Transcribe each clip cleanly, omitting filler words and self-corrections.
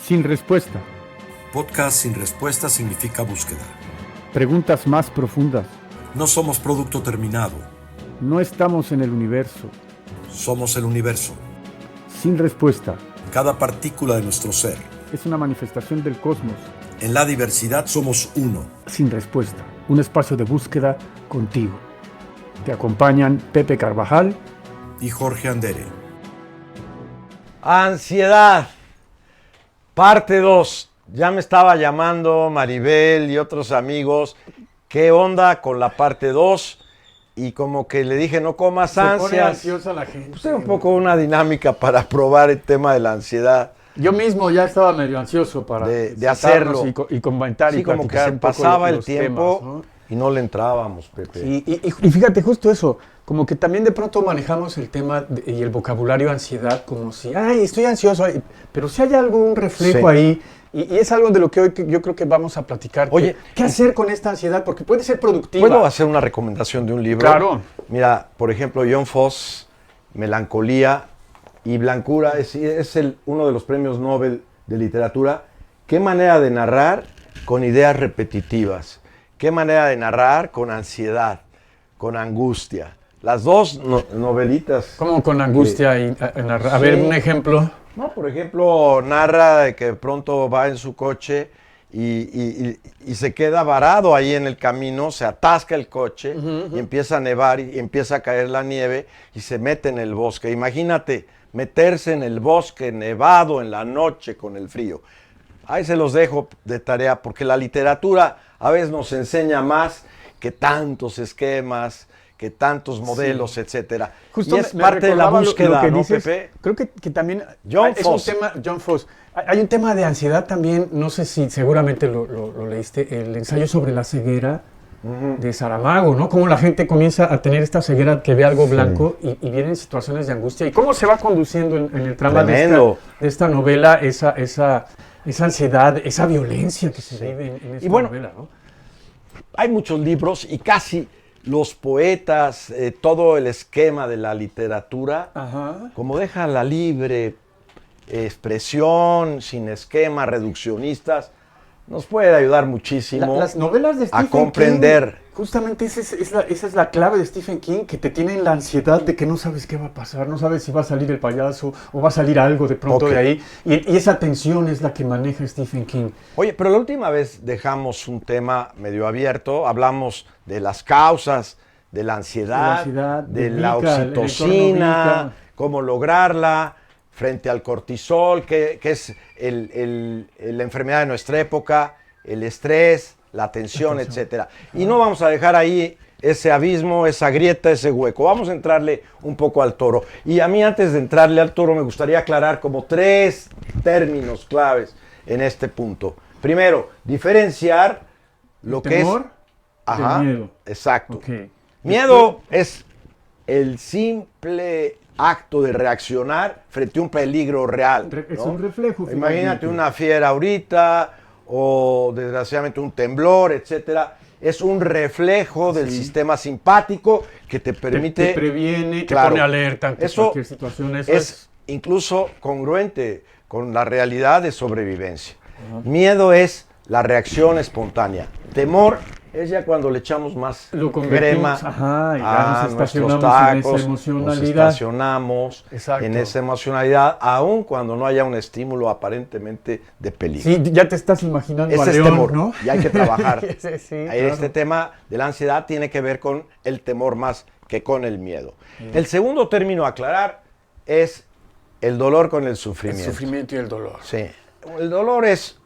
Sin respuesta. Podcast sin respuesta significa búsqueda. Preguntas más profundas. No somos producto terminado. No estamos en el universo. Somos el universo. Sin respuesta. Cada partícula de nuestro ser. Es una manifestación del cosmos. En la diversidad somos uno. Sin respuesta. Un espacio de búsqueda contigo. Te acompañan Pepe Carvajal y Jorge Andere. Ansiedad. Parte 2. Ya me estaba llamando Maribel y otros amigos. ¿Qué onda con la parte 2? Y como que le dije, no comas ansias. Se pone ansiosa la gente. Pues era un poco una dinámica para probar el tema de la ansiedad. Yo mismo ya estaba medio ansioso para de hacerlo y comentar sí, y como que platicar se un poco pasaba el los tiempo temas, ¿no? Y no le entrábamos, Pepe. Sí, y fíjate justo eso, como que también de pronto manejamos el tema y el vocabulario ansiedad como si, ay, estoy ansioso, pero si hay algún reflejo Sí. ahí, y es algo de lo que hoy yo creo que vamos a platicar. Oye, ¿qué hacer con esta ansiedad? Porque puede ser productiva. ¿Puedo hacer una recomendación de un libro? Claro. Mira, por ejemplo, John Foss, Melancolía y Blancura, es uno de los premios Nobel de literatura. Qué manera de narrar con ideas repetitivas. Qué manera de narrar con ansiedad, con angustia. Las dos novelitas. ¿Cómo con angustia? A ver, un ejemplo. No, por ejemplo, narra de que de pronto va en su coche y se queda varado ahí en el camino, se atasca el coche y empieza a nevar y empieza a caer la nieve y se mete en el bosque. Imagínate meterse en el bosque nevado en la noche con el frío. Ahí se los dejo de tarea porque la literatura a veces nos enseña más que tantos esquemas, que tantos modelos, Sí. etcétera. Justo y es me parte de la recordaba búsqueda, lo que ¿no, dices. Pepe? Creo que también John es Foss. un tema, John Foss. Hay un tema de ansiedad también, no sé si seguramente lo leíste, el ensayo sobre la ceguera de Saramago, ¿no? Cómo la gente comienza a tener esta ceguera que ve algo blanco y vienen situaciones de angustia. Y cómo se va conduciendo en el trama de esta novela, esa ansiedad, esa violencia que se vive en esta novela, ¿no? Hay muchos libros y casi los poetas, todo el esquema de la literatura, como deja la libre expresión, sin esquemas reduccionistas, nos puede ayudar muchísimo Las novelas de Stephen a comprender. King, justamente esa es la clave de Stephen King, que te tienen la ansiedad de que no sabes qué va a pasar, no sabes si va a salir el payaso o va a salir algo de pronto de ahí. Y esa tensión es la que maneja Stephen King. Oye, pero la última vez dejamos un tema medio abierto, hablamos de las causas de la ansiedad, de la oxitocina, cómo lograrla frente al cortisol, que es la enfermedad de nuestra época, el estrés, la tensión, etcétera. Y no vamos a dejar ahí ese abismo, esa grieta, ese hueco. Vamos a entrarle un poco al toro. Y a mí, antes de entrarle al toro, me gustaría aclarar como 3 términos claves en este punto. Primero, diferenciar lo que es... Ajá, miedo. Exacto. Okay. Miedo es el simple acto de reaccionar frente a un peligro real, ¿no? Es un reflejo. Imagínate una fiera ahorita o desgraciadamente un temblor, etcétera. Es un reflejo del sistema simpático que te permite... Te previene, claro, te pone alerta ante cualquier situación. Eso es incluso congruente con la realidad de sobrevivencia. Miedo es la reacción espontánea. Temor es ya cuando le echamos más crema a nuestros tacos, nos estacionamos en esa emocionalidad, aun cuando no haya un estímulo aparentemente de peligro. Sí, ya te estás imaginando Ese a León, temor, ¿no? Y hay que trabajar. Claro. Este tema de la ansiedad tiene que ver con el temor más que con el miedo. El segundo término a aclarar es el dolor con el sufrimiento. El sufrimiento y el dolor. Sí. El dolor es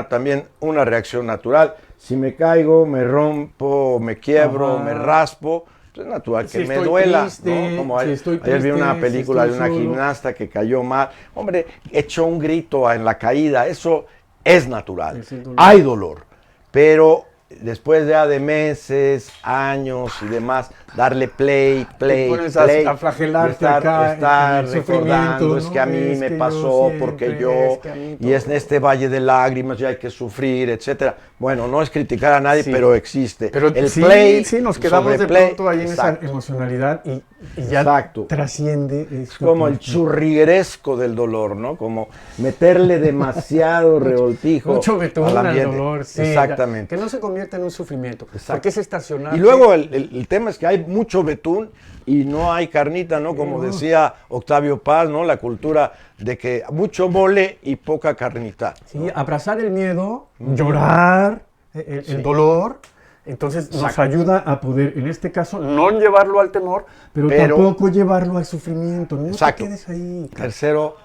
también una reacción natural. Si me caigo, me rompo, me quiebro, me raspo, es natural que me duela, triste, ¿no? Como ayer vi una película de una gimnasta que cayó mal. Hombre, echó un grito en la caída. Eso es natural. Hay dolor. Pero después ya de meses, años y demás, darle play, a flagelarte estar recordando, ¿no? Es que a mí me pasó porque yo, y es en este valle de lágrimas, ya hay que sufrir, etcétera. Bueno, no es criticar a nadie, pero existe. Pero el sí, play, sí, nos quedamos de pronto ahí en esa emocionalidad y Y ya Exacto. trasciende. Es como el churrigueresco del dolor, ¿no? Como meterle demasiado revoltijo mucho betún al al ambiente. dolor, sí. Exactamente. Que no se convierta en un sufrimiento. Exacto. Porque es estacional. Y luego el tema es que hay mucho betún y no hay carnita, ¿no? Como decía Octavio Paz, ¿no? La cultura de que mucho mole y poca carnita. Sí, abrazar el miedo, llorar, el dolor. Entonces nos ayuda a poder, en este caso, no llevarlo al temor, pero tampoco llevarlo al sufrimiento. No te quedes ahí. Tercero,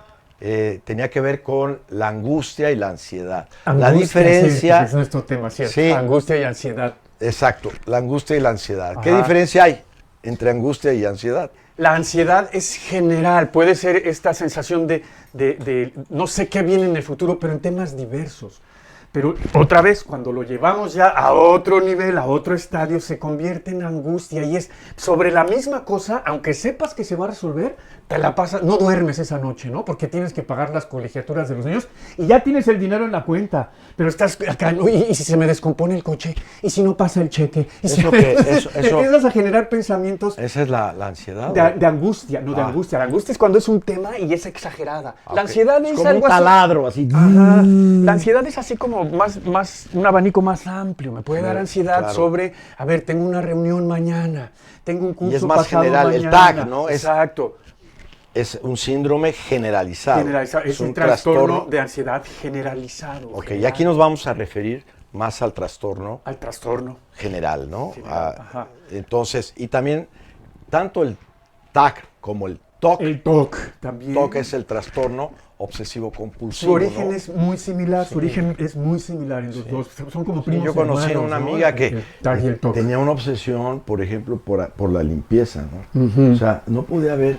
tenía que ver con la angustia y la ansiedad. Angustia, la diferencia... Sí, es nuestro tema, ¿cierto? Sí. Angustia y ansiedad. Exacto, la angustia y la ansiedad. Ajá. ¿Qué diferencia hay entre angustia y ansiedad? La ansiedad es general, puede ser esta sensación de no sé qué viene en el futuro, pero en temas diversos. Pero otra vez, cuando lo llevamos ya a otro nivel, a otro estadio, se convierte en angustia y es sobre la misma cosa, aunque sepas que se va a resolver, te la pasas, no duermes esa noche, ¿no? Porque tienes que pagar las colegiaturas de los niños y ya tienes el dinero en la cuenta, pero estás acá, ¿no? Y si se me descompone el coche, y si no pasa el cheque, y si empiezas a generar pensamientos. ¿Esa es la ansiedad? De angustia, no de angustia. La angustia es cuando es un tema y es exagerada. Okay. La ansiedad es como algo un taladro, así. Ajá. La ansiedad es así como más un abanico más amplio. Me puede dar ansiedad sobre, a ver, tengo una reunión mañana, tengo un curso y es más pasado general, mañana. el TAC, ¿no? Exacto. Es un síndrome generalizado. Es un trastorno de ansiedad generalizado. Ok, y aquí nos vamos a referir más al trastorno. Al trastorno. General, ¿no? Ajá. Entonces, y también, tanto el TAC como el TOC. El TOC también. TOC es el trastorno obsesivo-compulsivo. Su origen, ¿no? Es muy similar, Sí. Su origen es muy similar en los dos. Son como primos Yo conocí hermanos, a una ¿no? amiga que El TAC y el TOC. tenía una obsesión, por ejemplo, por la limpieza, ¿no? O sea, no podía haber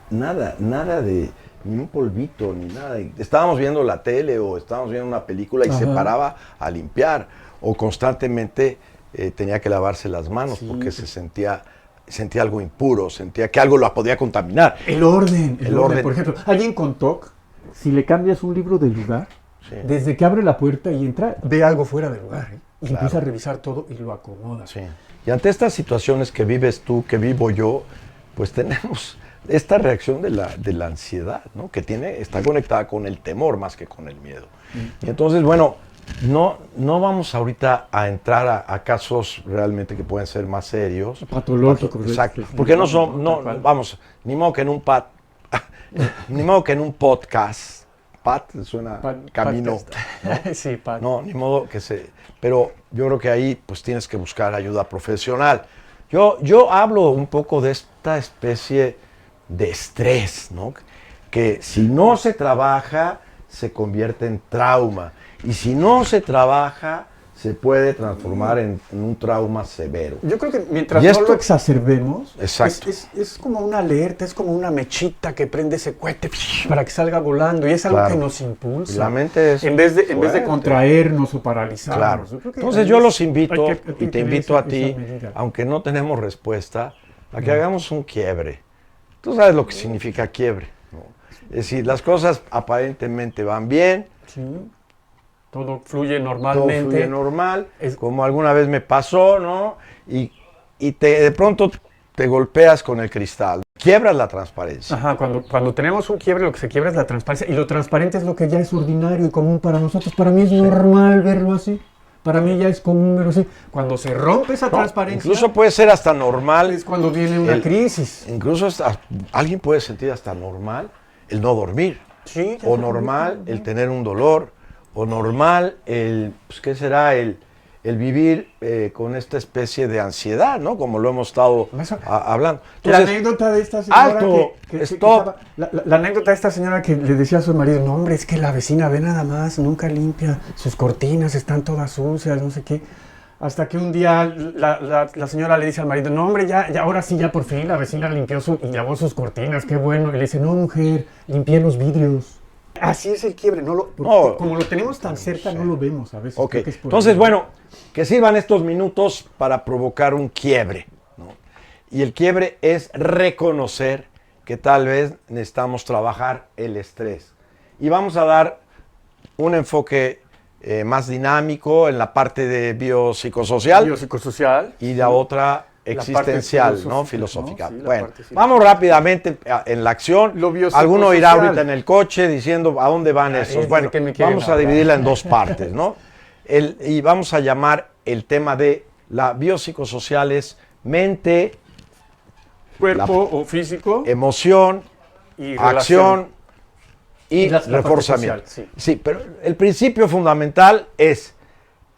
nada de ni un polvito, ni nada. Estábamos viendo la tele o estábamos viendo una película y se paraba a limpiar. O constantemente tenía que lavarse las manos porque se sentía algo impuro, sentía que algo la podía contaminar. El orden. Por ejemplo, alguien con TOC, si le cambias un libro de lugar, desde que abre la puerta y entra, ve algo fuera de lugar. Y empieza a revisar todo y lo acomoda. Sí. Y ante estas situaciones que vives tú, que vivo yo, pues tenemos esta reacción de la ansiedad, ¿no? Que está conectada con el temor más que con el miedo. Y entonces, bueno, no vamos ahorita a entrar a casos realmente que pueden ser más serios. Patológicos. Exacto. Porque vamos, ni modo que en un podcast, Pat suena camino, ¿no? Sí, Pat. No, ni modo que pero yo creo que ahí pues tienes que buscar ayuda profesional. Yo hablo un poco de esta especie de estrés, ¿no? Que si no se trabaja, se convierte en trauma. Y si no se trabaja, se puede transformar en un trauma severo. Yo creo que mientras no lo exacerbemos, exacto. Es como una alerta, es como una mechita que prende ese cohete para que salga volando y es algo que nos impulsa. Y la mente es en vez de contraernos o paralizarnos. Claro. Entonces yo los invito y te invito a ti, aunque no tenemos respuesta, a que hagamos un quiebre. Tú sabes lo que significa quiebre, ¿no? Es decir, las cosas aparentemente van bien. Sí. Todo fluye normalmente. Todo fluye normal, como alguna vez me pasó, ¿no? Y de pronto te golpeas con el cristal. Quiebras la transparencia. Ajá, cuando tenemos un quiebre, lo que se quiebra es la transparencia. Y lo transparente es lo que ya es ordinario y común para nosotros. Para mí es normal verlo así. Para mí ya es común verlo así. Cuando se rompe esa transparencia... Incluso puede ser hasta normal. Es cuando viene una crisis. Incluso alguien puede sentir hasta normal el no dormir. Sí, o normal el tener un dolor. O normal ¿qué será? El vivir con esta especie de ansiedad, ¿no? Como lo hemos estado hablando. Entonces, la anécdota de esta señora alto, la anécdota de esta señora que le decía a su marido, no hombre, es que la vecina ve nada más, nunca limpia, sus cortinas están todas sucias, no sé qué. Hasta que un día la señora le dice al marido, no hombre, ya ahora sí, ya por fin la vecina limpió y lavó sus cortinas, qué bueno. Y le dice, no mujer, limpié los vidrios. Así es el quiebre, como lo tenemos tan cerca, no lo vemos a veces. Okay. Entonces, bueno, que sirvan estos minutos para provocar un quiebre, ¿no? Y el quiebre es reconocer que tal vez necesitamos trabajar el estrés. Y vamos a dar un enfoque más dinámico en la parte de biopsicosocial. Biopsicosocial. Y la otra existencial, ¿no? Filosófica. ¿no? Sí, bueno, filosófica. Vamos rápidamente en la acción. Alguno irá ahorita en el coche diciendo a dónde van esos. Bueno, vamos a dividirla en dos partes, ¿no? Y vamos a llamar el tema de la biopsicosocial es mente, cuerpo o físico, emoción, y acción y la reforzamiento. social, Sí, pero el principio fundamental es,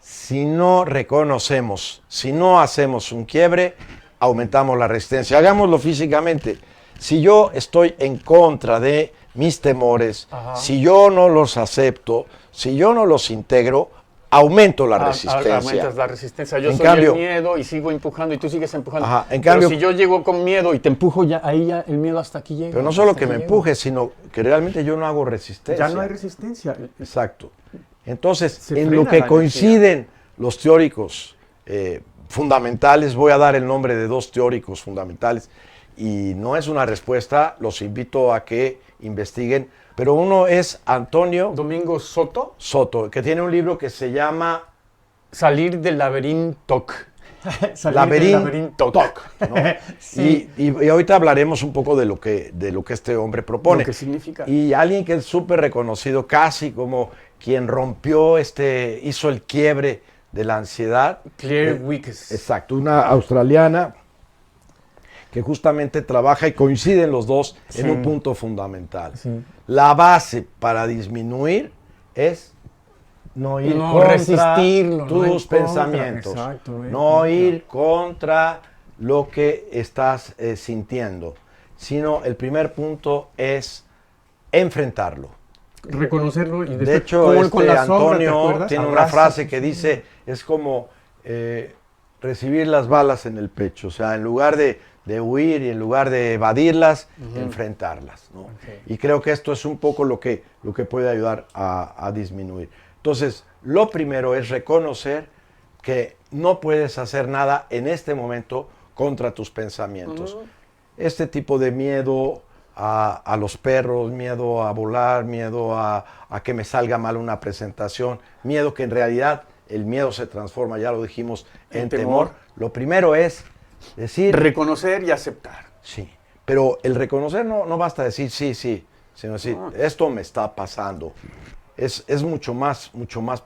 si no reconocemos, si no hacemos un quiebre, aumentamos la resistencia. Hagámoslo físicamente. Si yo estoy en contra de mis temores, si yo no los acepto, si yo no los integro, aumento la resistencia. Aumentas la resistencia. Yo en soy cambio, el miedo y sigo empujando y tú sigues empujando. En cambio, pero si yo llego con miedo y te empujo, ahí ya el miedo hasta aquí llega. Pero no solo que me empuje, sino que realmente yo no hago resistencia. Ya no hay resistencia. Exacto. Entonces, en lo que coinciden los teóricos fundamentales, voy a dar el nombre de dos teóricos fundamentales, y no es una respuesta, los invito a que investiguen, pero uno es Antonio Domingo Soto, que tiene un libro que se llama Salir del laberinto. Laberinto, ¿no? Sí. y ahorita hablaremos un poco de lo que este hombre propone. Lo que significa. Y alguien que es súper reconocido, casi como quien rompió, hizo el quiebre de la ansiedad. Claire Weekes. Exacto, una australiana que justamente trabaja y coinciden los dos en un punto fundamental. Sí. La base para disminuir es no ir contra resistirlo, tus pensamientos, no ir contra lo que estás sintiendo, sino el primer punto es enfrentarlo. Reconocerlo y de hecho, Antonio tiene una frase que dice, es como recibir las balas en el pecho, o sea, en lugar de huir y en lugar de evadirlas, enfrentarlas, ¿no? Okay. Y creo que esto es un poco lo que puede ayudar a disminuir. Entonces, lo primero es reconocer que no puedes hacer nada en este momento contra tus pensamientos. Este tipo de miedo a los perros, miedo a volar, miedo a que me salga mal una presentación, miedo que en realidad el miedo se transforma, ya lo dijimos, en temor. Lo primero es decir... reconocer y aceptar. Sí, pero el reconocer no basta decir sí, sino decir, esto me está pasando. Es mucho más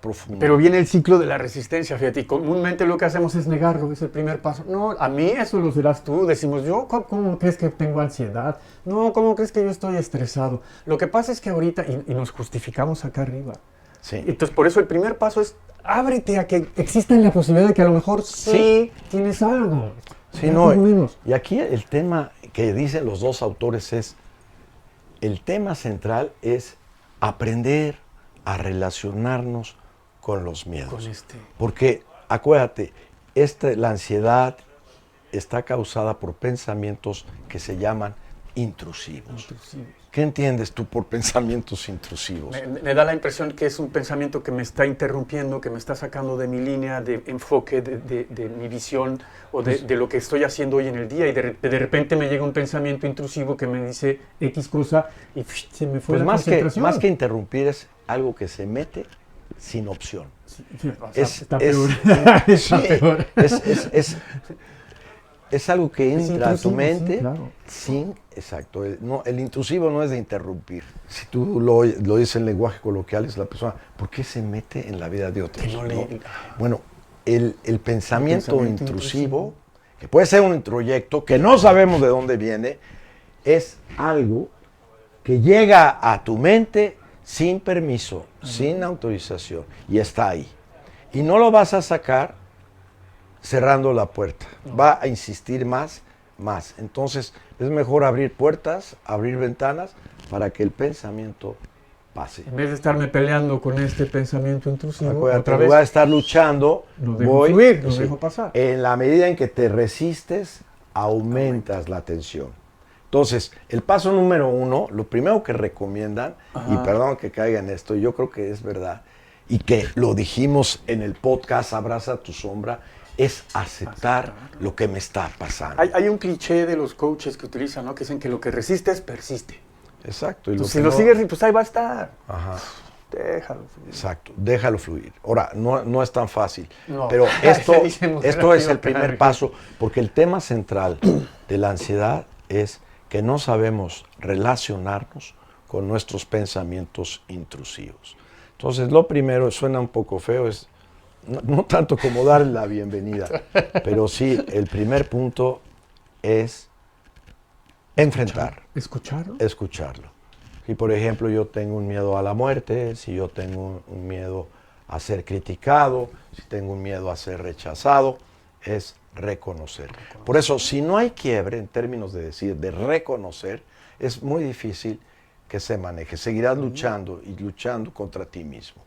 profundo. Pero viene el ciclo de la resistencia, fíjate, y comúnmente lo que hacemos es negarlo, es el primer paso. No, a mí eso lo serás tú, decimos, yo, ¿cómo crees que tengo ansiedad? No, ¿cómo crees que yo estoy estresado? Lo que pasa es que ahorita, y nos justificamos acá arriba. Sí. Entonces, por eso el primer paso es, ábrete a que exista la posibilidad de que a lo mejor sí tienes algo. Sí, no, y aquí el tema que dicen los dos autores es, el tema central es aprender a relacionarnos con los miedos. Porque, acuérdate, la ansiedad está causada por pensamientos que se llaman intrusivos. ¿Qué entiendes tú por pensamientos intrusivos? Me da la impresión que es un pensamiento que me está interrumpiendo, que me está sacando de mi línea de enfoque, de mi visión o de lo que estoy haciendo hoy en el día, y de repente me llega un pensamiento intrusivo que me dice X cosa y se me fue la concentración. Más que interrumpir es algo que se mete sin opción. Está peor. Es algo que entra a tu mente sin... Exacto. El intrusivo no es de interrumpir. Si tú lo dices en lenguaje coloquial, es la persona, ¿por qué se mete en la vida de otros? Bueno, el pensamiento intrusivo, que puede ser un introyecto, que no sabemos de dónde viene, es algo que llega a tu mente sin permiso, sin autorización, y está ahí. Y no lo vas a sacar cerrando la puerta. Va a insistir más. Entonces, es mejor abrir puertas, abrir ventanas, para que el pensamiento pase. En vez de estarme peleando con este pensamiento intrusivo, otra vez, voy a estar luchando, lo dejo pasar. En la medida en que te resistes, aumentas la tensión. Entonces, el paso número 1, lo primero que recomiendan, y perdón que caiga en esto, yo creo que es verdad, y que lo dijimos en el podcast Abraza tu sombra, es aceptar lo que me está pasando. Hay un cliché de los coaches que utilizan, ¿no? Que dicen que lo que resistes persiste. Exacto. Y si lo sigues, pues ahí va a estar. Déjalo fluir. Exacto, déjalo fluir. Ahora, no es tan fácil, No. pero esto es el primer Carajo. paso, porque el tema central de la ansiedad es que no sabemos relacionarnos con nuestros pensamientos intrusivos. Entonces, lo primero, suena un poco feo, es no tanto como darle la bienvenida, pero sí, el primer punto es enfrentar, ¿Escucharlo? escucharlo. Si, por ejemplo, yo tengo un miedo a la muerte, si yo tengo un miedo a ser criticado, si tengo un miedo a ser rechazado, es reconocer. Por eso, si no hay quiebre en términos de decir, de reconocer, es muy difícil que se maneje. Seguirás luchando y luchando contra ti mismo.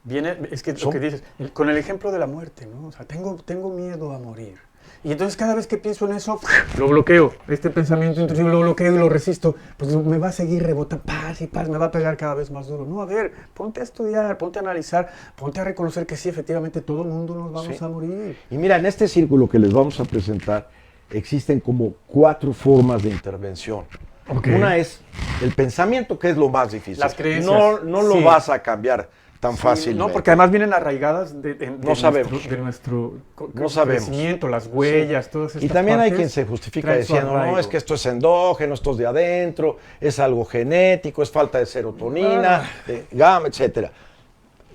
Es que lo que dices, con el ejemplo de la muerte, ¿no? O sea, tengo miedo a morir. Y entonces cada vez que pienso en eso, lo bloqueo. Este pensamiento intrusivo lo bloqueo y lo resisto. Pues me va a seguir rebotando, paz y paz, me va a pegar cada vez más duro. No, a ver, ponte a estudiar, ponte a analizar, ponte a reconocer que sí, efectivamente, todo el mundo nos vamos a morir. Y mira, en este círculo que les vamos a presentar, existen como 4 formas de intervención. Okay. Una es el pensamiento, que es lo más difícil. Las creencias. No lo vas a cambiar tan fácilmente. No, porque además vienen arraigadas de nuestro No sabemos. crecimiento, las huellas, todas estas Y también hay partes quien se justifica traen su diciendo, no, arraigo. es que esto es endógeno, esto es de adentro, es algo genético, es falta de serotonina, de gamma, etcétera.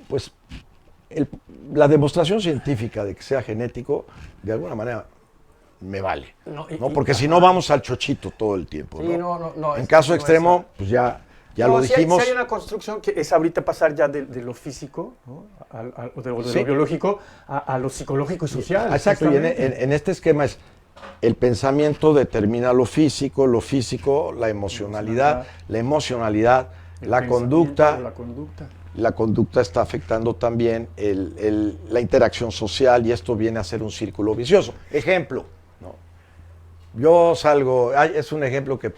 Pues la demostración científica de que sea genético, de alguna manera, me vale. Porque si no vamos al chochito todo el tiempo. Sí, ¿no? En caso extremo, pues ya lo dijimos. Si hay una construcción que es ahorita pasar ya de lo físico, ¿no? de lo biológico a lo psicológico y social. Exacto, y en este esquema es el pensamiento determina lo físico, la emocionalidad, la conducta. La conducta está afectando también la interacción social y esto viene a ser un círculo vicioso. Ejemplo, ¿no? Yo salgo, es un ejemplo que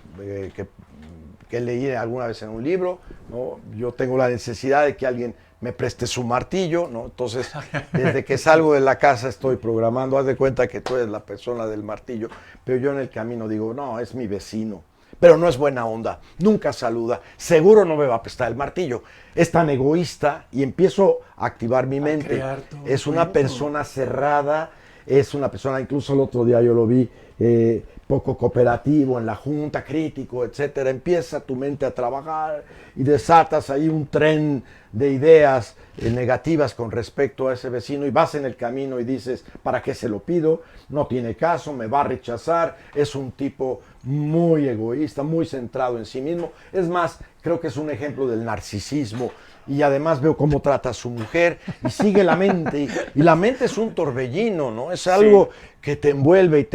leí alguna vez en un libro, ¿no? Yo tengo la necesidad de que alguien me preste su martillo, ¿no? Entonces, desde que salgo de la casa estoy programando, haz de cuenta que tú eres la persona del martillo, pero yo en el camino digo, no, es mi vecino. Pero no es buena onda, nunca saluda, seguro no me va a prestar el martillo. Es tan egoísta y empiezo a activar mi mente. Es una persona cerrada, es una persona, incluso el otro día yo lo vi, poco cooperativo en la junta, crítico, etcétera. Empieza tu mente a trabajar y desatas ahí un tren de ideas negativas con respecto a ese vecino y vas en el camino y dices, ¿para qué se lo pido? No tiene caso, me va a rechazar, es un tipo muy egoísta, muy centrado en sí mismo. Es más, creo que es un ejemplo del narcisismo. Y además veo cómo trata a su mujer y sigue la mente. Y la mente es un torbellino, ¿no? Es algo que te envuelve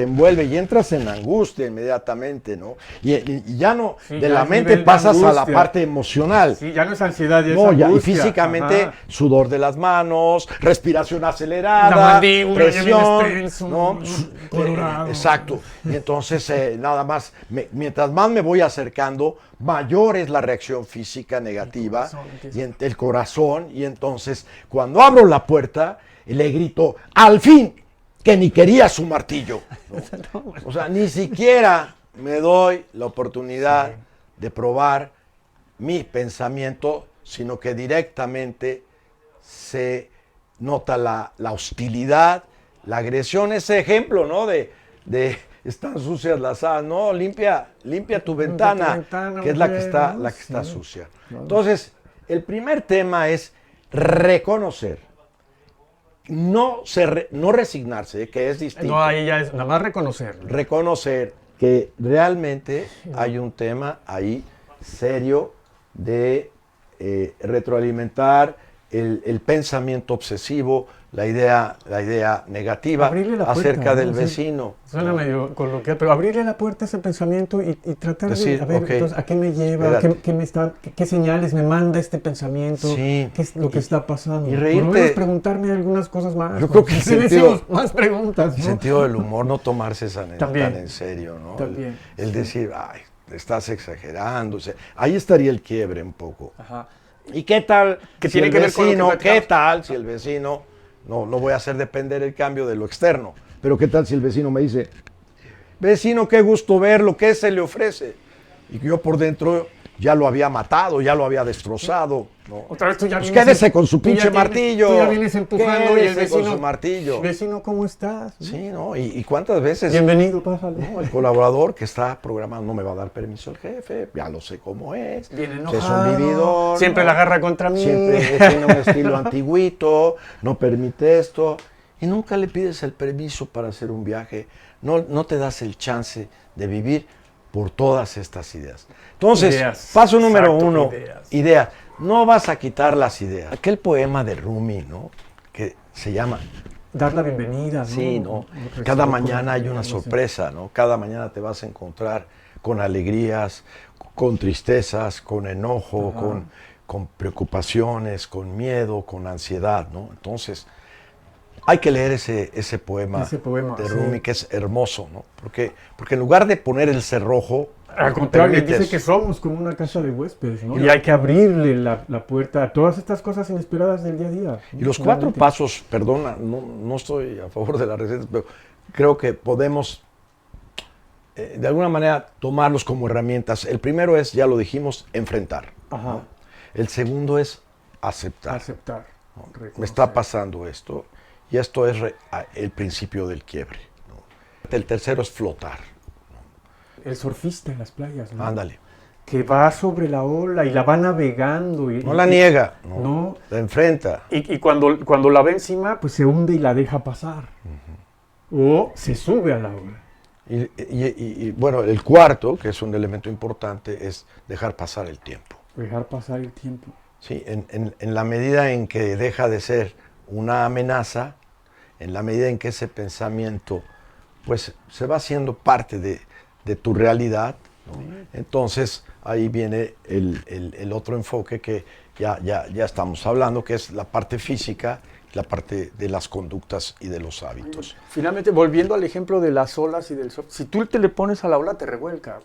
y entras en angustia inmediatamente, ¿no? Y ya no, de la mente pasas a la parte emocional. Sí, ya no es ansiedad, ya es angustia. Y físicamente, sudor de las manos, respiración acelerada, la mandíbula, presión, ¿no? Exacto. Y entonces, nada más, mientras más me voy acercando, mayor es la reacción física negativa y el corazón, y entonces cuando abro la puerta le grito, al fin, que ni quería su martillo, ¿no? O sea, ni siquiera me doy la oportunidad de probar mi pensamiento, sino que directamente se nota la hostilidad, la agresión, ese ejemplo, ¿no? de están sucias las sábanas, no, limpia tu ventana, que es la que está sucia. Entonces, el primer tema es reconocer, no resignarse, que es distinto. No, ahí ya es nada más reconocer. Reconocer que realmente hay un tema ahí serio de retroalimentar el pensamiento obsesivo, la idea negativa acerca del vecino. Suena medio coloquial, pero abrirle la puerta a ese pensamiento y tratar de ver, entonces, ¿a qué me lleva? ¿Qué señales me manda este pensamiento? Sí. ¿Qué es lo que está pasando? Y reírte. Por lo menos preguntarme algunas cosas más. Yo creo que más preguntas, ¿no? El sentido del humor, no tomarse tan en serio, ¿no? También. El decir, ay, estás exagerando. O sea, ahí estaría el quiebre un poco. Ajá. ¿Y qué tal si el vecino, qué tal si el vecino, no voy a hacer depender el cambio de lo externo, pero qué tal si el vecino me dice, vecino, qué gusto verlo, ¿qué se le ofrece? Y yo por dentro ya lo había matado, ya lo había destrozado. ¿No? Otra vez tú ya Pues vienes quédese con su tú ya pinche vienes- martillo. Tú ya vienes empujando y el Quédese con vecino... su martillo. Vecino, ¿cómo estás? Sí, ¿no? ¿Y cuántas veces? Bienvenido, pásale. No, el colaborador que está programado no me va a dar permiso el jefe, ya lo sé cómo es. Bien Es enojado. un vividor. Siempre ¿no? la agarra contra mí. Siempre tiene un estilo antiguito, no permite esto. Y nunca le pides el permiso para hacer un viaje. No te das el chance de vivir por todas estas ideas. Entonces, Ideas. paso número Exacto, 1, ideas. ideas. No vas a quitar las ideas. Aquel poema de Rumi, ¿no? Que se llama... Dar la bienvenida, ¿no? Sí, ¿no? Recibir Cada con mañana hay una alegría, no sé. sorpresa, ¿no? Cada mañana te vas a encontrar con alegrías, con tristezas, con enojo, con preocupaciones, con miedo, con ansiedad, ¿no? Entonces, hay que leer ese poema de Rumi, sí. que es hermoso, ¿no? Porque en lugar de poner el cerrojo, Al contrario, permites- dice que somos como una casa de huéspedes, ¿no? Y hay que abrirle la puerta a todas estas cosas inesperadas del día a día. Y los 4 pasos, perdona, no estoy a favor de las recetas, pero creo que podemos de alguna manera tomarlos como herramientas. El primero es, ya lo dijimos, enfrentar. Ajá. ¿no? El segundo es aceptar. Aceptar. ¿no? Me reconocer. está pasando esto y esto es el principio del quiebre. ¿no? El tercero es flotar. El surfista en las playas, ¿no? Ándale. Que va sobre la ola y la va navegando. No la niega, no, No. la enfrenta. Y cuando la ve encima, pues se hunde y la deja pasar. O se sube a la ola. Y, bueno, el cuarto, que es un elemento importante, es dejar pasar el tiempo. Dejar pasar el tiempo. Sí, en la medida en que deja de ser una amenaza, en la medida en que ese pensamiento pues se va haciendo parte de tu realidad, ¿no? Entonces ahí viene el otro enfoque que ya estamos hablando, que es la parte física, la parte de las conductas y de los hábitos. Finalmente, volviendo al ejemplo de las olas y del surf, si tú te le pones a la ola, te revuelca.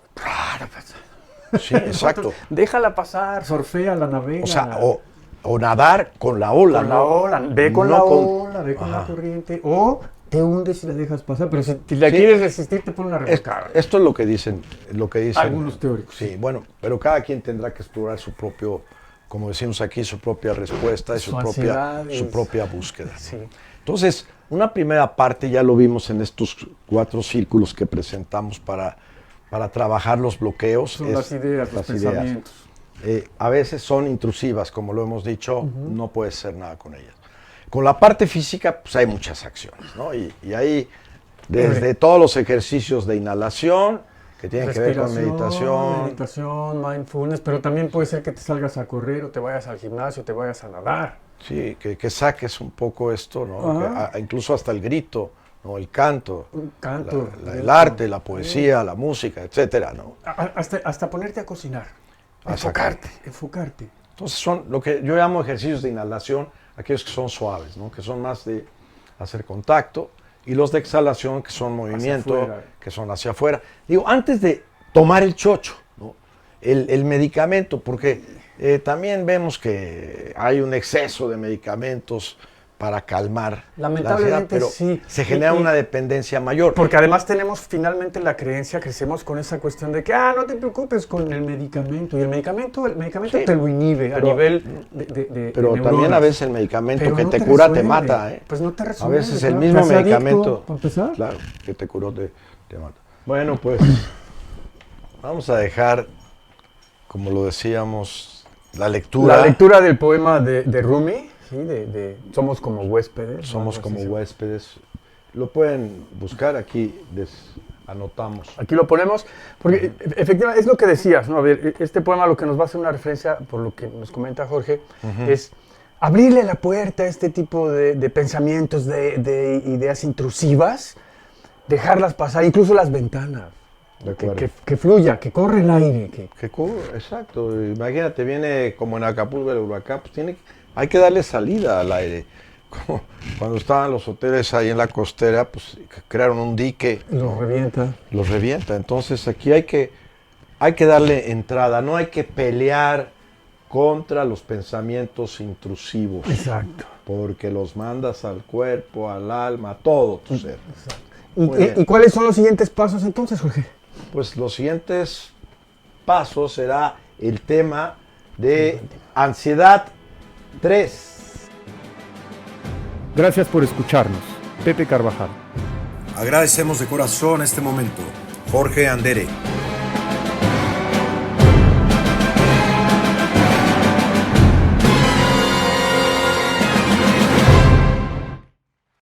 Sí, exacto. Déjala pasar, surfea, navega. O sea, o nadar con la ola. con la ¿no? ola, ve con No la con- ola, ve con la Ajá. corriente, o te hundes y la dejas pasar, pero si la Sí. quieres resistir, te pone una Es- revolcada. Esto es lo que dicen Algunos teóricos. Sí, bueno, pero cada quien tendrá que explorar su propio, como decimos aquí, su propia respuesta y Su ansiedad su es- propia búsqueda. ¿no? Sí. Entonces, una primera parte ya lo vimos en estos 4 círculos que presentamos para trabajar los bloqueos. Son las ideas, los pensamientos. A veces son intrusivas, como lo hemos dicho, no puedes hacer nada con ellas. Con la parte física, pues hay muchas acciones, ¿no? Y ahí, desde todos los ejercicios de inhalación, que tienen que ver con meditación. Meditación, mindfulness, pero también puede ser que te salgas a correr o te vayas al gimnasio, te vayas a nadar. Sí, que saques un poco esto, ¿no? Ajá. Incluso hasta el grito, ¿no? El canto, Un canto. el arte, la poesía, la música, etcétera, ¿no? Hasta ponerte a cocinar. Exacto. Enfocarte. Entonces son lo que yo llamo ejercicios de inhalación, aquellos que son suaves, ¿no? Que son más de hacer contacto, y los de exhalación, que son movimiento, afuera. que son hacia afuera. Digo, antes de tomar el chocho, ¿no? El medicamento, porque también vemos que hay un exceso de medicamentos para calmar la ansiedad, Lamentablemente, pero sí. se genera una dependencia mayor. Porque además tenemos finalmente la creencia, crecemos con esa cuestión de que, no te preocupes con el medicamento. Y el medicamento Sí, te lo inhibe pero- a nivel de Pero neuronas. también a veces el medicamento Pero que no te te cura te resuelve. mata, ¿eh? Pues no te A resuelve, veces el claro. mismo ¿Te hace adicto, medicamento, para empezar? claro, que te curó te mata. Bueno, pues vamos a dejar, como lo decíamos, la lectura. La lectura del poema de Rumi, ¿sí? de Somos como huéspedes. Somos algo como así. huéspedes. Lo pueden buscar aquí, anotamos. Aquí lo ponemos, porque efectivamente es lo que decías, ¿no? A ver, este poema lo que nos va a hacer una referencia, por lo que nos comenta Jorge, es abrirle la puerta a este tipo de pensamientos, de ideas intrusivas, dejarlas pasar, incluso las ventanas, De acuerdo. que fluya, que corre el aire. Exacto. Imagínate, viene como en Acapulco el huracán, pues hay que darle salida al aire. Como cuando estaban los hoteles ahí en la costera, pues crearon un dique. Lo revienta. Los revienta. Entonces aquí hay que darle entrada, no hay que pelear contra los pensamientos intrusivos, Exacto. porque los mandas al cuerpo, al alma, a todo tu ser. Muy bien. ¿Y cuáles son los siguientes pasos entonces, Jorge? Pues los siguientes pasos será el tema de ansiedad 3. Gracias por escucharnos. Pepe Carvajal. Agradecemos de corazón este momento. Jorge Andere.